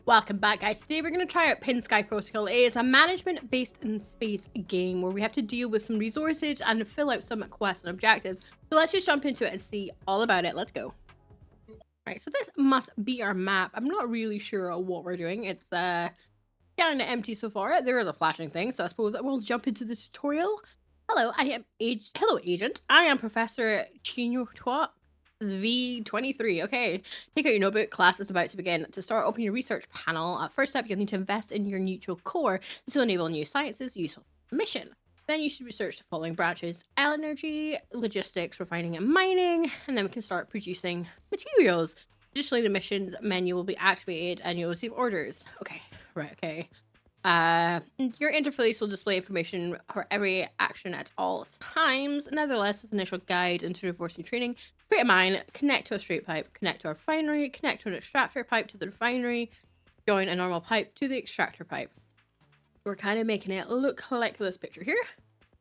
Welcome back, guys. Today we're going to try out Pinsky Protocol. It is a management-based in space game where we have to deal with some resources and fill out some quests and objectives. So let's just jump into it and see all about it. Let's go. Alright, so this must be our map. I'm not really sure what we're doing. It's kind of empty so far. There is a flashing thing, so I suppose I will jump into the tutorial. Hello, Hello, Agent. I am Professor Chino V23. Okay, take out your notebook. Class is about to begin. To start, open your research panel. First step, you'll need to invest in your neutral core. This will enable new sciences useful for the mission. Then you should research the following branches: energy, logistics, refining and mining, and then we can start producing materials. Additionally, the missions menu will be activated and you'll receive orders. Okay, right, okay. Your interface will display information for every action at all times. Nevertheless, this initial guide into reversing training. Create a mine, connect to a straight pipe, connect to a refinery, connect to an extractor pipe to the refinery, join a normal pipe to the extractor pipe. We're kind of making it look like this picture here.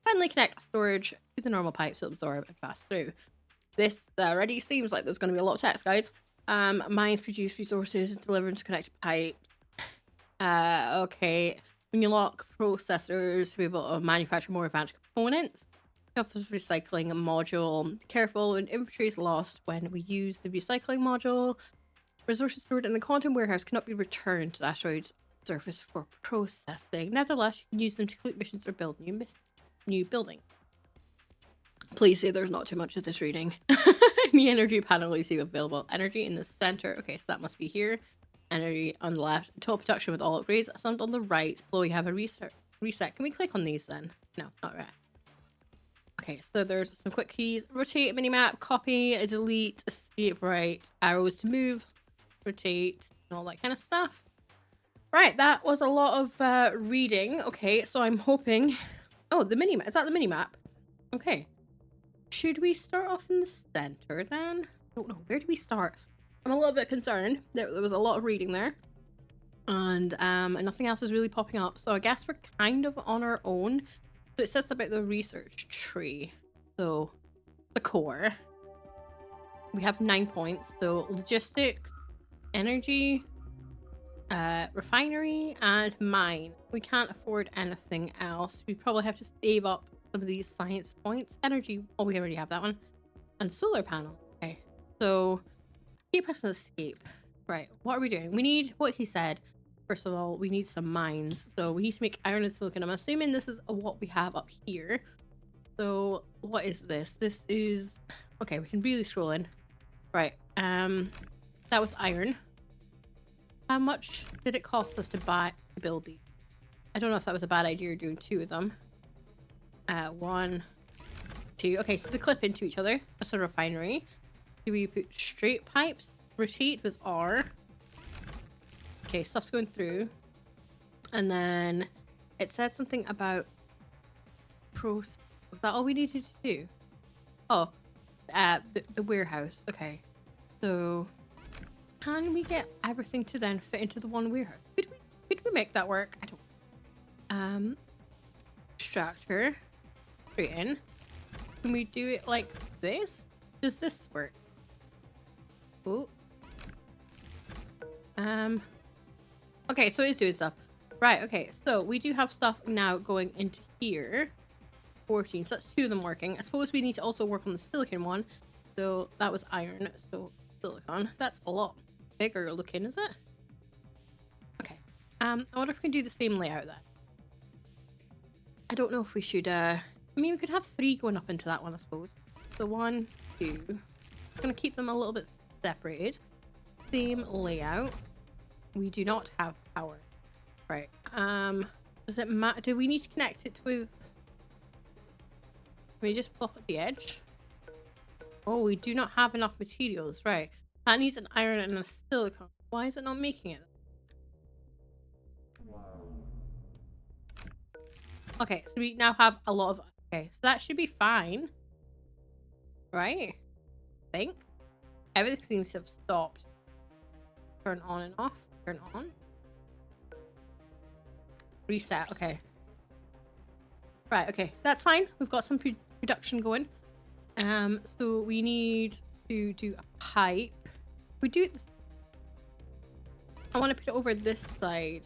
Finally, connect storage to the normal pipe so it'll absorb and pass through. This already seems like there's going to be a lot of text, guys. Mines produce resources, deliver into connected pipes. Okay. When you lock processors to be able to manufacture more advanced components, offers recycling module. Careful when inventory is lost when we use the recycling module. Resources stored in the quantum warehouse cannot be returned to the asteroid's surface for processing. Nevertheless, you can use them to complete missions or build new buildings. Please say there's not too much of this reading. In the energy panel, you see available energy in the center. Okay, so that must be here. Energy on the left. Total production with all upgrades. Some on the right. Below you have a reset. Can we click on these then? No, not right. Okay, so there's some quick keys. Rotate, minimap, copy, delete, escape, right. Arrows to move, rotate, and all that kind of stuff. Right, that was a lot of reading. Okay, so I'm hoping... Oh, the minimap. Is that the minimap? Okay. Should we start off in the center then? I don't know. Where do we start? I'm a little bit concerned. There was a lot of reading there. And nothing else is really popping up. So I guess we're kind of on our own. So it says about the research tree. So the core. We have 9 points. So logistics, energy, refinery, and mine. We can't afford anything else. We probably have to save up some of these science points. Energy, oh, we already have that one. And solar panel. Okay. So keep pressing escape. Right, what are we doing? We need what he said. First of all, we need some mines. So we need to make iron and silicon. I'm assuming this is what we have up here. So what is this? This is... Okay, we can really scroll in. Right, that was iron. How much did it cost us to build these? I don't know if that was a bad idea doing 2 of them. 1, 2. Okay, so they clip into each other. That's a refinery. Do we put straight pipes? Rotate was R. Okay, stuff's going through. And then it said something about was that all we needed to do? Oh, the warehouse. Okay. So can we get everything to then fit into the one warehouse? Could we make that work? I don't. Extractor. Straight in. Can we do it like this? Does this work? Oh. Okay, so it's doing stuff. Right, okay, so we do have stuff now going into here. 14, so that's 2 of them working. I suppose we need to also work on the silicon one. So that was iron, so silicon. That's a lot bigger looking, is it? Okay. I wonder if we can do the same layout then. I don't know if we should, I mean, we could have 3 going up into that one, I suppose. So 1, 2. I'm gonna keep them a little bit separated. Same layout. We do not have power. Right. Does it matter? Do we need to connect it with... Can we just plop at the edge? Oh, we do not have enough materials. Right. That needs an iron and a silicon. Why is it not making it? Okay, so we now have a lot of... Okay, so that should be fine. Right? I think. Everything seems to have stopped. Turn on and off. Turn on. Reset. Okay. Right, okay. That's fine. We've got some production going. So we need to do a pipe. We do this. I want to put it over this side.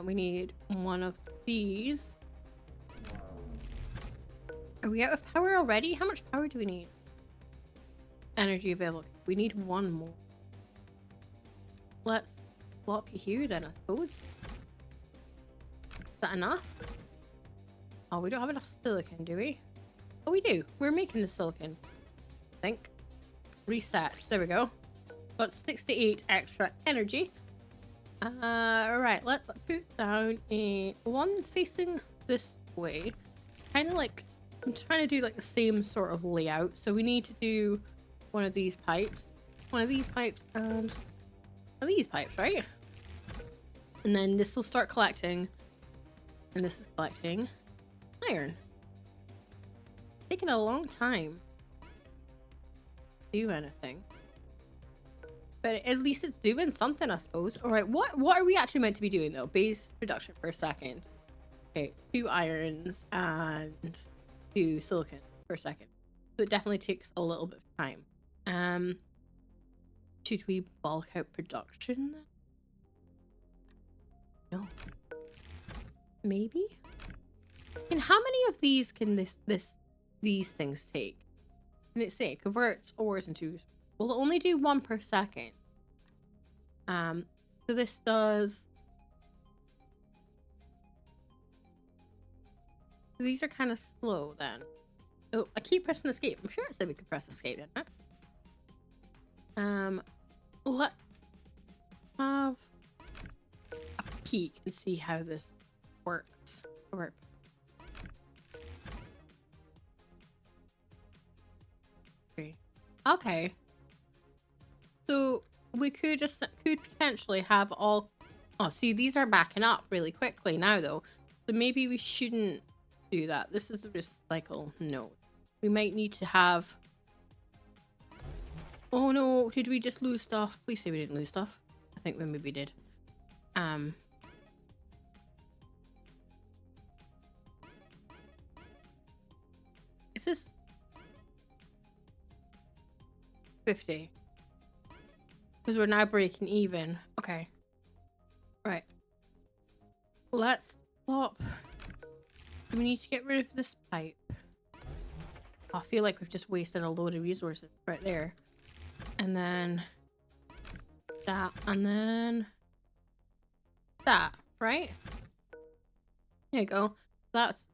We need one of these. Are we out of power already? How much power do we need? Energy available. We need one more. Let's plop you here then, I suppose. Is that enough? Oh, we don't have enough silicon, do we? Oh, we do. We're making the silicon. I think. Reset. There we go. Got 68 extra energy. Alright, let's put down a one facing this way. Kind of like, I'm trying to do like the same sort of layout. So we need to do one of these pipes, and one of these pipes, right? And then this will start collecting, and this is collecting iron. Taking a long time to do anything. But at least it's doing something, I suppose. Alright, what are we actually meant to be doing though? Base production per second. Okay, 2 irons and 2 silicon per second. So it definitely takes a little bit of time. Should we bulk out production? No. Maybe? And how many of these can these things take? Can it say converts ores into? Will it only do 1 per second? So this does. These are kind of slow then. Oh, I keep pressing escape. I'm sure it said we could press escape, didn't it? Let's have a peek and see how this works. Okay. So we could potentially have all. Oh, see, these are backing up really quickly now, though. So maybe we shouldn't do that. This is the recycle node. We might need to have. Oh no! Did we just lose stuff? Please say we didn't lose stuff. I think we maybe did. Is this 50? Because we're now breaking even. Okay. Right. Let's swap. Do we need to get rid of this pipe? I feel like we've just wasted a load of resources right there. And then that, and then that, right? There you go.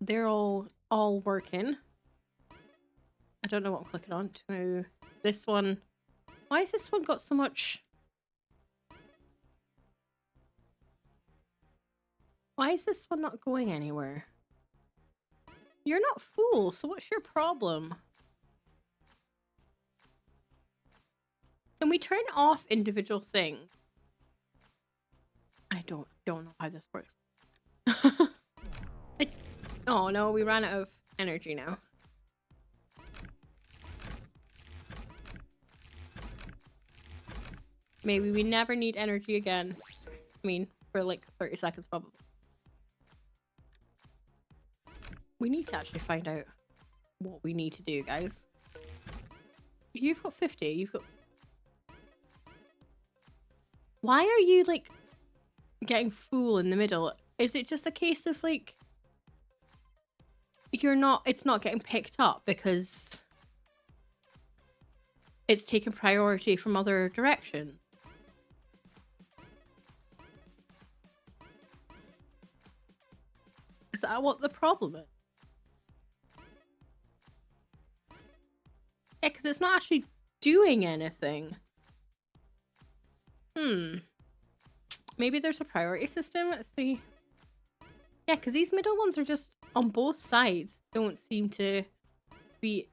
They're all working. I don't know what I'm clicking on to. This one. Why has this one got so much? Why is this one not going anywhere? You're not full, so what's your problem? Can we turn off individual things? I don't know how this works. Oh no, we ran out of energy now. Maybe we never need energy again. I mean, for like 30 seconds probably. We need to actually find out what we need to do, guys. You've got 50. You've got... Why are you, like, getting full in the middle? Is it just a case of, like... It's not getting picked up because... It's taken priority from other directions? Is that what the problem is? Yeah, because it's not actually doing anything. Maybe there's a priority system. Let's see. Yeah, because these middle ones are just on both sides. Don't seem to be...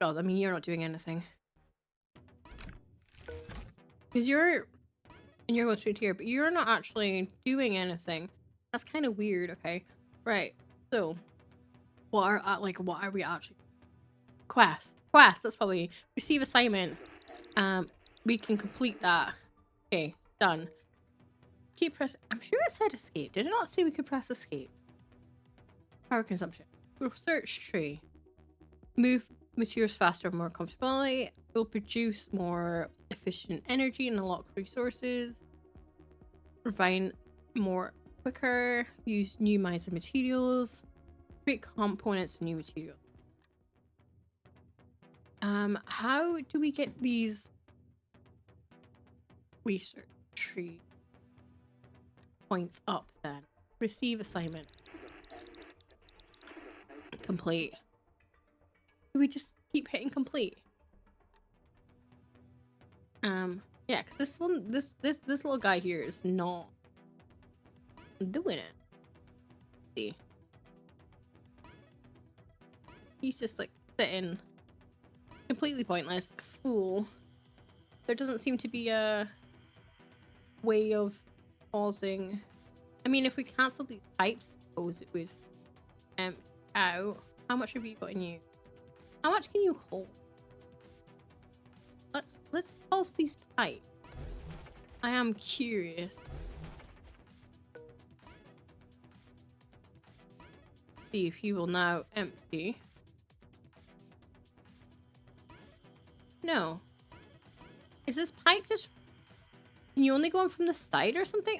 Oh, I mean, you're not doing anything. Because you're going straight here, but you're not actually doing anything. That's kind of weird. Okay, right. So, what are we actually? Quest. That's probably receive assignment. We can complete that. Okay, done. Keep pressing. I'm sure it said escape. Did it not say we could press escape? Power consumption. Research tree. Move materials faster, more comfortably. Will produce more efficient energy and unlock resources. Refine more quicker. Use new mines and materials. Create components with new materials. How do we get these research tree points up then? Receive assignment. Complete. Do we just keep hitting complete? Yeah, because this one, this little guy here is not doing it. Let's see. He's just like sitting completely pointless. Fool. There doesn't seem to be a way of pausing. I mean, if we cancel these pipes, I suppose it would empty out. How much have you got in you? How much can you hold? Let's pause these pipes. I am curious. See if he will now empty. No. Is this pipe just... Can you only go in from the side or something?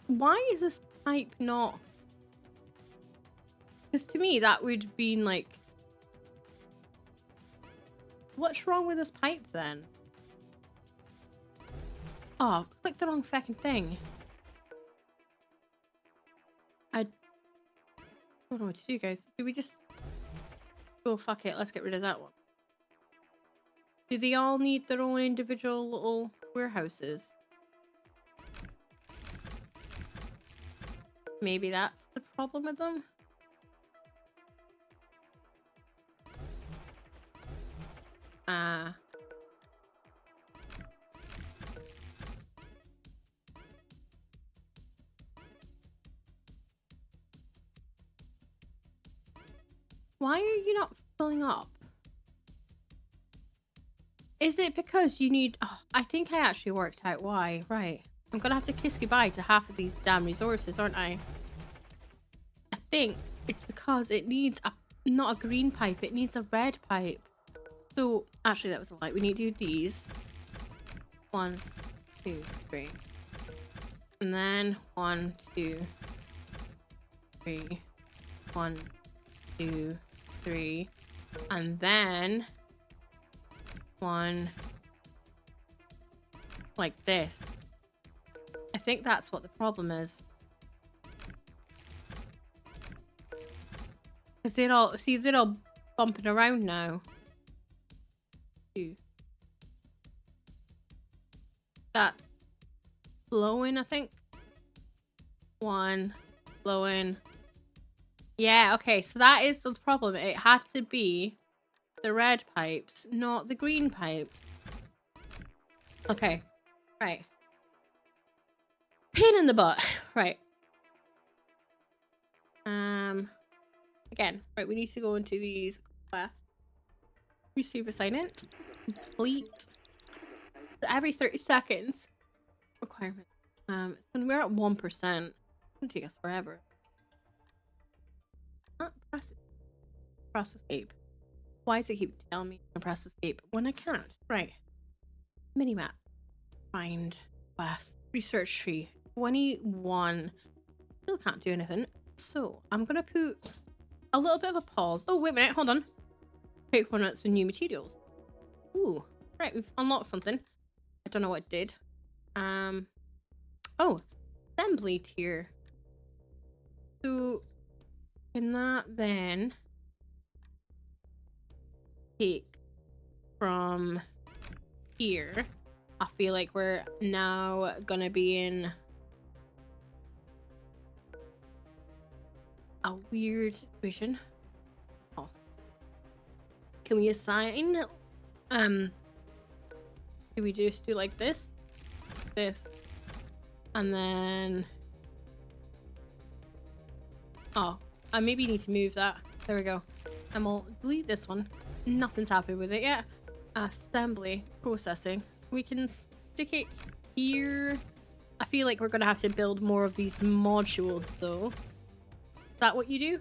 Why is this pipe not... Because to me, that would be like... What's wrong with this pipe then? Oh, click the wrong fucking thing. I don't know what to do, guys. Do we just... Oh, fuck it. Let's get rid of that one. Do they all need their own individual little warehouses? Maybe that's the problem with them? Why are you not filling up? Is it because you need... Oh, I think I actually worked out why. Right. I'm gonna have to kiss goodbye to half of these damn resources, aren't I? I think it's because it needs a... Not a green pipe, it needs a red pipe. So, actually that was a lie. We need to do these. 1, 2, 3. And then 1, 2, 3. 1, 2, 3. And then... 1 like this. I think that's what the problem is. Because they're all... See, they're all bumping around now. 2. That's flowing, I think. 1 flowing. Yeah, okay, so that is the problem. It had to be the red pipes, not the green pipes. Okay, right. Pain in the butt. Right. Again, right, we need to go into these quests. Receive assignment. Complete. So every 30 seconds. Requirement. When we're at 1%, it's gonna take us forever. Press escape. Why does it keep telling me to press escape when I can't? Right. Minimap. Find quest. Research tree. 21. Still can't do anything. So I'm gonna put a little bit of a pause. Oh, wait a minute, hold on. Create components with new materials. Ooh. Right, we've unlocked something. I don't know what it did. Oh, assembly tier. So can that then take from here? I feel like we're now gonna be in a weird situation. Oh. Can we assign? Do we just do like this? This. And then... Oh, I maybe need to move that. There we go. And we'll delete this one. Nothing's happened with it yet. Assembly. Processing. We can stick it here. I feel like we're going to have to build more of these modules, though. Is that what you do?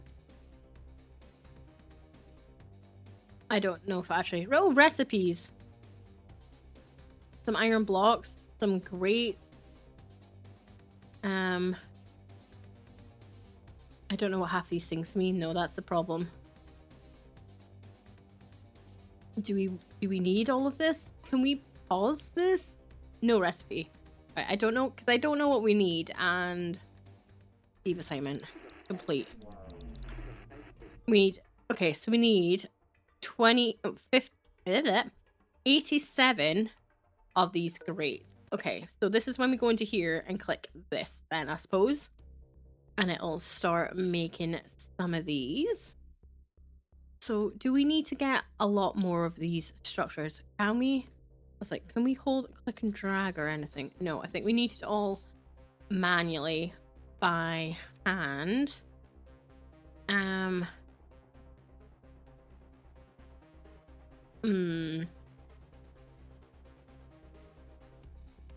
I don't know if actually... Oh, recipes. some iron blocks, some grates. I don't know what half these things mean though, that's the problem. Do we need all of this? Can we pause this? No recipe. Right, I don't know, because I don't know what we need, and Steve assignment complete. We need, okay, so we need 87 of these grates. Okay, so this is when we go into here and click this then, I suppose. And it'll start making some of these. So do we need to get a lot more of these structures? Can we? I was like, can we hold, click and drag or anything? No, I think we need it all manually by hand.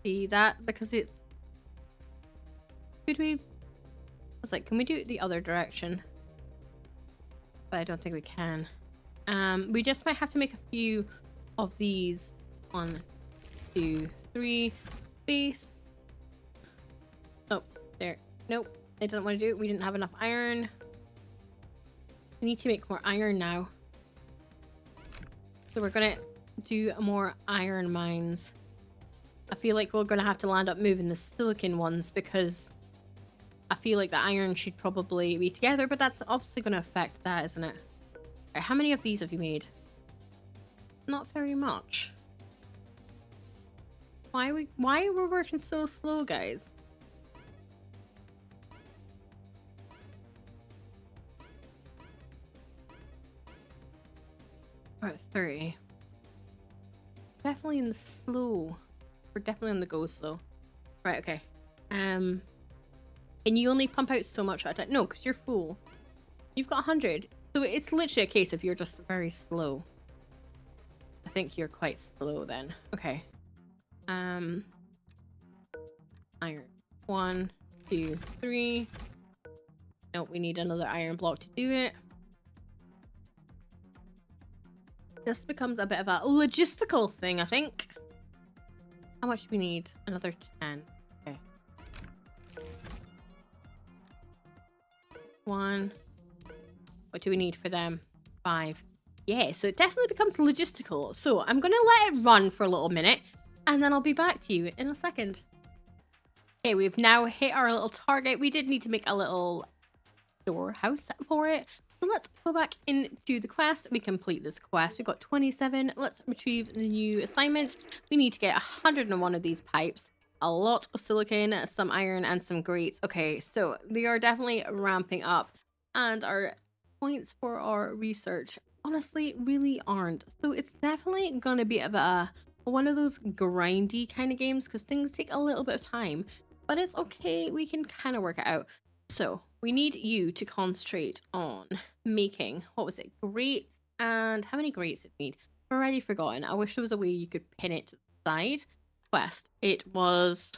See that? Because it's... Could we... I was like, can we do it the other direction? But I don't think we can. We just might have to make a few of these. 1, 2, 3. Space. Oh, there. Nope. It doesn't want to do it. We didn't have enough iron. We need to make more iron now. So we're gonna do more iron mines. I feel like we're gonna have to land up moving the silicon ones because I feel like the iron should probably be together, but that's obviously gonna affect that, isn't it? Right, how many of these have you made? Not very much. Why are we working so slow, guys? We're at 30. Definitely in the slow. We're definitely on the go slow. Right, okay. And you only pump out so much at a time. No, because you're full. You've got 100. So it's literally a case of you're just very slow. I think you're quite slow then. Okay. Iron. 1, 2, 3. Nope, we need another iron block to do it. This becomes a bit of a logistical thing, I think. How much do we need? Another 10. Okay. 1. What do we need for them? 5. Yeah, so it definitely becomes logistical. So I'm going to let it run for a little minute, and then I'll be back to you in a second. Okay, we've now hit our little target. We did need to make a little storehouse for it. So let's go back into the quest. We complete this quest. We've got 27. Let's retrieve the new assignment. We need to get 101 of these pipes. A lot of silicon, some iron, and some grates. Okay, so they are definitely ramping up. And our points for our research honestly really aren't. So it's definitely going to be one of those grindy kind of games because things take a little bit of time. But it's okay. We can kind of work it out. So we need you to concentrate on making, what was it, grates, and how many grates did we need? I've already forgotten. I wish there was a way you could pin it to the side. Quest. It was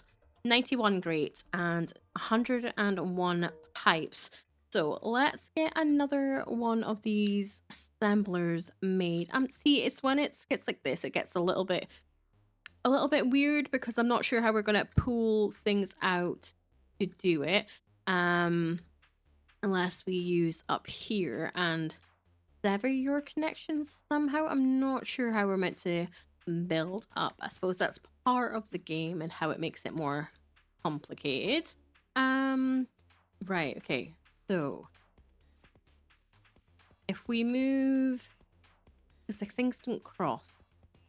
91 grates and 101 pipes. So let's get another one of these assemblers made. See, it's when it gets like this, it gets a little bit weird because I'm not sure how we're gonna pull things out to do it. Unless we use up here and sever your connections somehow. I'm not sure how we're meant to build up. I suppose that's part of the game and how it makes it more complicated. Right, okay. So if we move, because like things don't cross.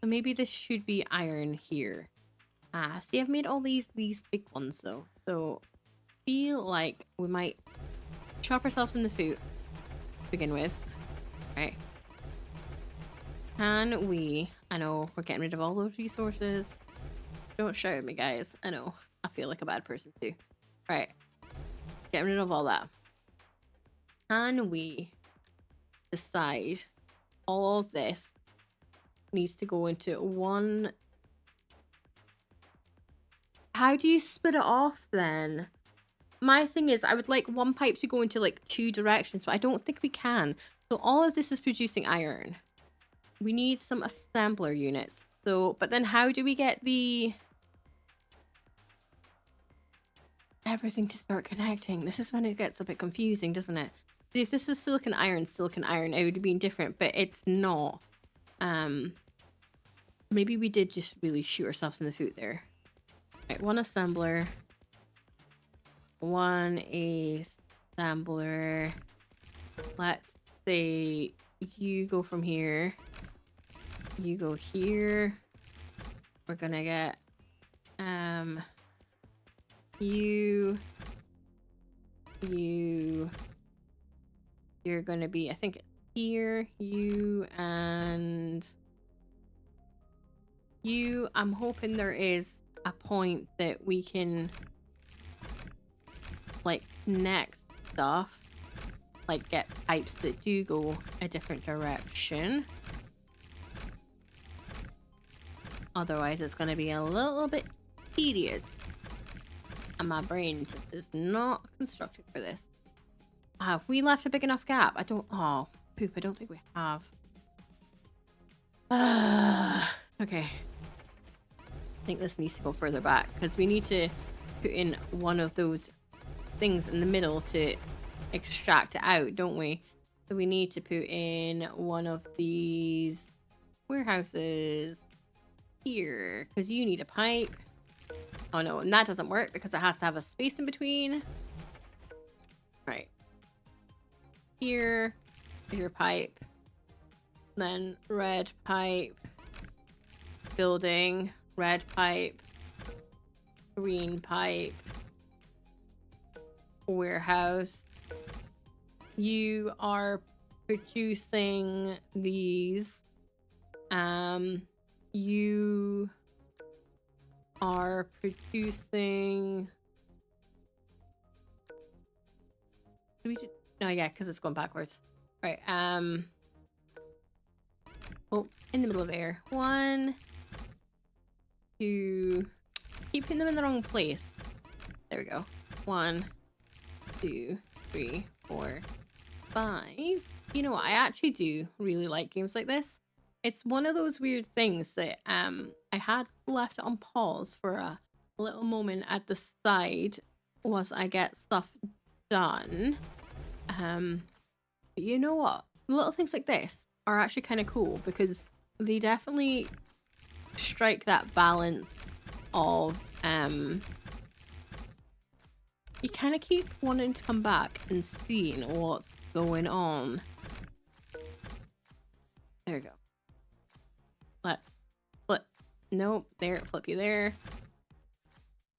So maybe this should be iron here. See, I've made all these big ones though. So feel like we might chop ourselves in the foot to begin with. Right. Can we... I know, we're getting rid of all those resources. Don't shout at me, guys. I know. I feel like a bad person too. Right. Getting rid of all that. Can we decide all of this needs to go into one... How do you split it off then? My thing is, I would like one pipe to go into like 2 directions, but I don't think we can. So all of this is producing iron. We need some assembler units. So, but then how do we get the everything to start connecting? This is when it gets a bit confusing, doesn't it? If this was silicon iron, it would have been different, but it's not. Maybe we did just really shoot ourselves in the foot there. Right, one assembler. One assembler. Let's say you go from here. You go here. We're gonna get you're gonna be, I think, here, you and you. I'm hoping there is a point that we can like connect stuff, like get pipes that do go a different direction. Otherwise it's going to be a little bit tedious, and my brain just is not constructed for this. Have we left a big enough gap? I don't. Oh, poop. I don't think we have. Okay. I think this needs to go further back because we need to put in one of those things in the middle to extract it out, don't we? So we need to put in one of these warehouses here because you need a pipe. Oh no, and that doesn't work because it has to have a space in between. Right. Here is your pipe. Then red pipe. Building. Red pipe. Green pipe. Warehouse. You are producing these. You are producing. Do we just... No, yeah, because it's going backwards. Right. Oh, in the middle of air. 1, 2. Keeping them in the wrong place. There we go. 1, 2, 3, 4, 5. You know what? I actually do really like games like this. It's one of those weird things that I had left on pause for a little moment at the side once I get stuff done. But you know what? Little things like this are actually kind of cool because they definitely strike that balance of you kind of keep wanting to come back and seeing what's going on. There we go. Let's flip. Nope, there, flip you there.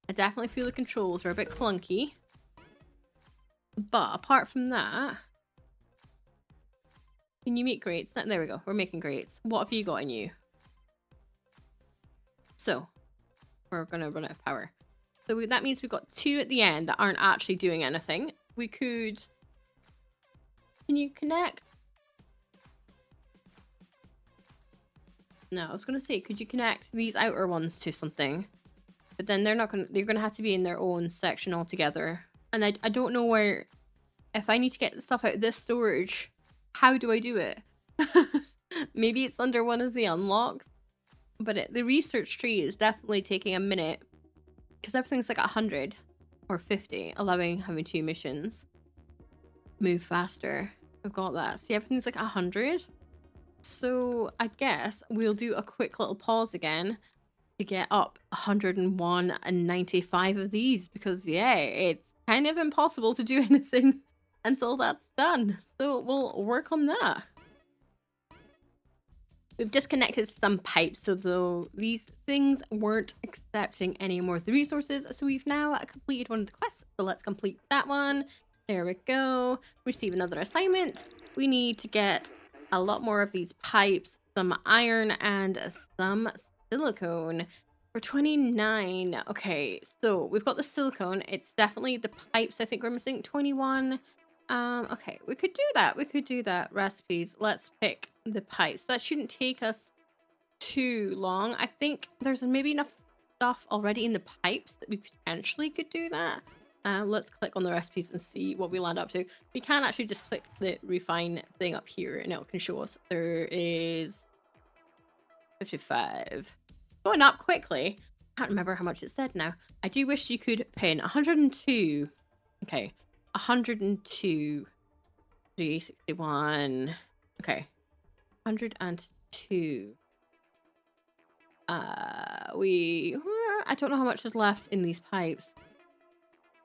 I definitely feel the controls are a bit clunky. But apart from that, can you make grates? There we go, we're making grates. What have you got in you? So, we're gonna run out of power. So that means we've got 2 at the end that aren't actually doing anything. We could... Can you connect? No, I was gonna say, could you connect these outer ones to something? But then they're not gonna... They're gonna have to be in their own section altogether. And I don't know where... If I need to get the stuff out of this storage, how do I do it? Maybe it's under one of the unlocks. But the research tree is definitely taking a minute. Because everything's like 100 or 50, allowing having 2 missions. Move faster. I've got that. See, everything's like 100. So I guess we'll do a quick little pause again to get up 101 and 95 of these. Because, yeah, it's kind of impossible to do anything until that's done. So we'll work on that. We've disconnected some pipes, so though these things weren't accepting any more of the resources, so we've now completed one of the quests. So let's complete that one. There we go. Receive another assignment. We need to get a lot more of these pipes, some iron, and some silicone. For 29. Okay, so we've got the silicone. It's definitely the pipes I think we're missing. 21. Okay, we could do that. We could do that. Recipes. Let's pick the pipes. That shouldn't take us too long. I think there's maybe enough stuff already in the pipes that we potentially could do that. Let's click on the recipes and see what we land up to. We can actually just click the refine thing up here and it can show us there is 55. going up quickly. Can't remember how much it said now. I do wish you could pin 102. Okay, 102. 361. Okay, 102. I don't know how much is left in these pipes.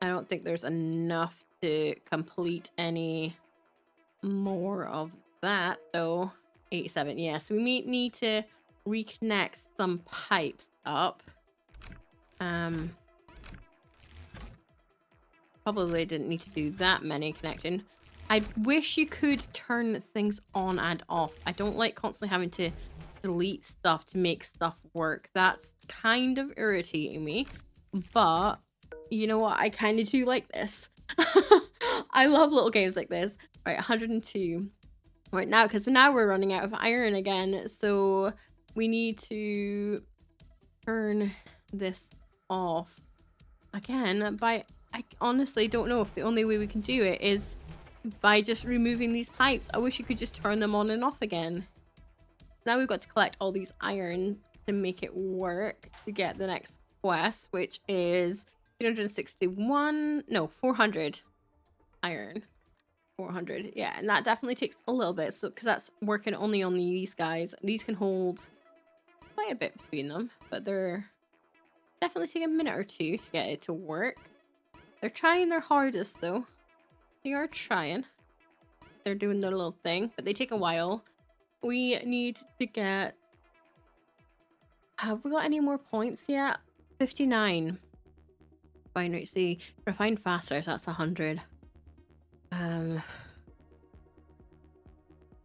I don't think there's enough to complete any more of that though. 87. Yeah, so we may need to reconnect some pipes up. Probably didn't need to do that many connecting. I wish you could turn things on and off. I don't like constantly having to delete stuff to make stuff work. That's kind of irritating me. But you know what? I kind of do like this. I love little games like this. Right, 102. Right now, because now we're running out of iron again. So we need to turn this off again by... I honestly don't know if the only way we can do it is by just removing these pipes. I wish you could just turn them on and off again. Now we've got to collect all these iron to make it work to get the next quest, which is 361, no, 400 iron. 400, yeah, and that definitely takes a little bit, so because that's working only on these guys. These can hold quite a bit between them, but they're definitely taking a minute or two to get it to work. They're trying their hardest though. They are trying. They're doing their little thing, but they take a while. We need to get... Have we got any more points yet? 59. Binary C. Refine faster, so that's 100.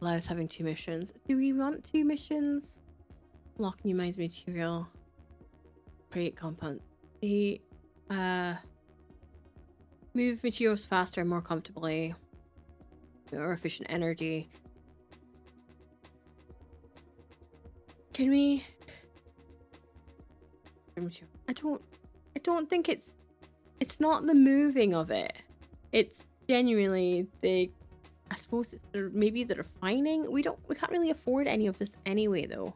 Allows having 2 missions. Do we want 2 missions? Lock new mines material. Create compound. The move materials faster and more comfortably. More efficient energy. Can we... I don't think it's not the moving of it. It's genuinely the... I suppose it's maybe the refining. We can't really afford any of this anyway though.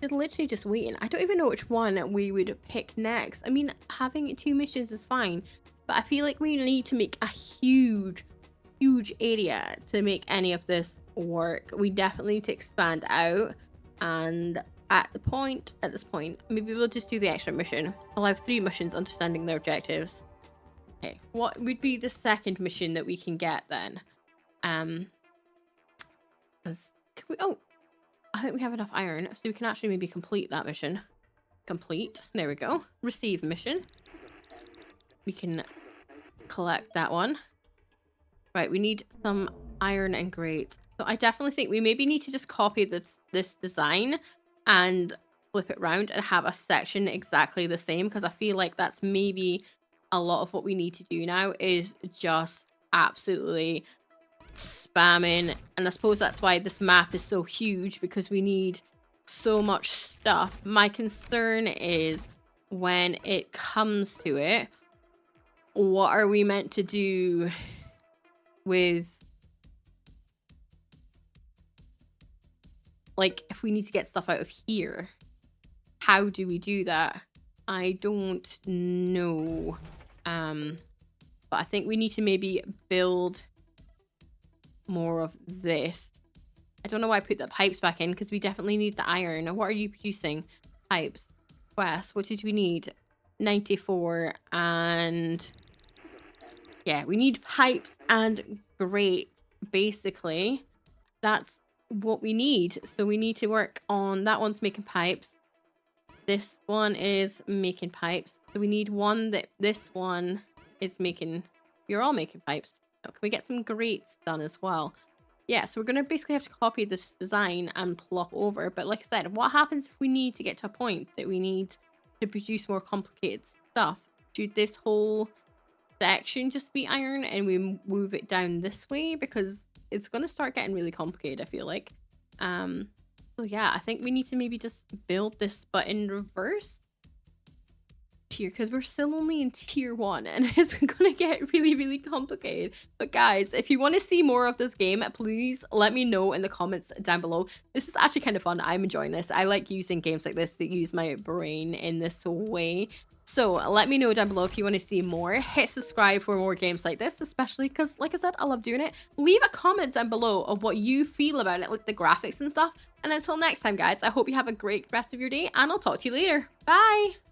It's literally just waiting. I don't even know which one we would pick next. I mean, having 2 missions is fine, but I feel like we need to make a huge area to make any of this work. We definitely need to expand out, and at this point, maybe we'll just do the extra mission. I'll have 3 missions understanding their objectives. Okay, what would be the second mission that we can get then? Oh, I think we have enough iron, so we can actually maybe complete that mission. Complete. There we go. Receive mission. We can collect that one. Right, we need some iron and grate. So I definitely think we maybe need to just copy this design and flip it around and have a section exactly the same, because I feel like that's maybe a lot of what we need to do now is just absolutely spamming. And I suppose that's why this map is so huge, because we need so much stuff. My concern is when it comes to it, what are we meant to do with, like, if we need to get stuff out of here? How do we do that? I don't know. But I think we need to maybe build more of this. I don't know why I put the pipes back in, because we definitely need the iron. What are you producing? Pipes. Quest. What did we need? 94 and... yeah, we need pipes and grate, basically. That's what we need. So we need to work on... that one's making pipes. This one is making pipes. So we need one that... this one is making... you're all making pipes. Now, can we get some grates done as well? Yeah, so we're going to basically have to copy this design and plop over. But like I said, what happens if we need to get to a point that we need to produce more complicated stuff? Should this whole section just be iron and we move it down this way? Because it's going to start getting really complicated, I feel like. So yeah, I think we need to maybe just build this but in reverse tier because we're still only in tier 1 and it's gonna get really complicated. But guys, if you want to see more of this game, please let me know in the comments down below. This is actually kind of fun. I'm enjoying this. I like using games like this that use my brain in this way. So let me know down below if you want to see more. Hit subscribe for more games like this, especially because, like I said, I love doing it. Leave a comment down below of what you feel about it, like the graphics and stuff. And until next time, guys, I hope you have a great rest of your day, and I'll talk to you later. Bye!